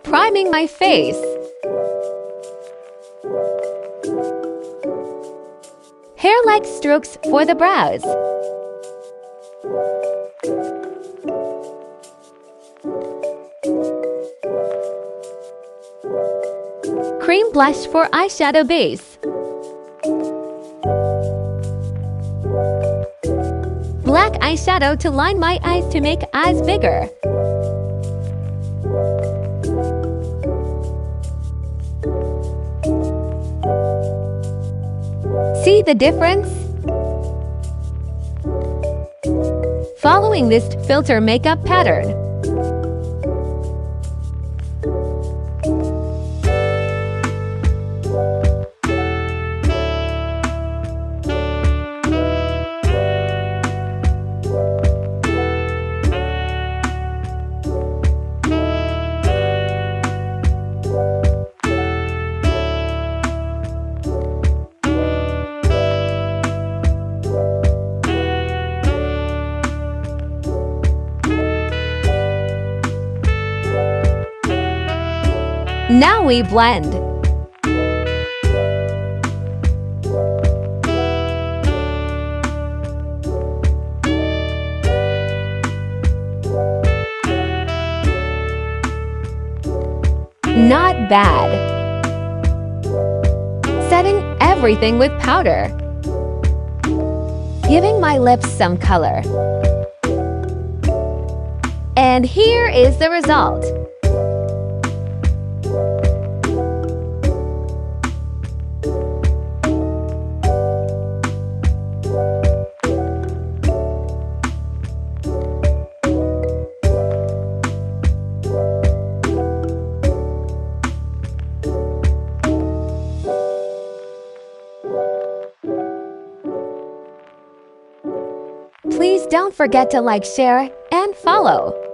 Priming my face. Hair-like strokes for the brows. Cream blush for eyeshadow base. Black eyeshadow to line my eyes to make eyes bigger. See the difference? Following this filter makeup pattern. Now we blend. Not bad. Setting everything with powder. Giving my lips some color. And here is the result. Please don't forget to like, share, and follow.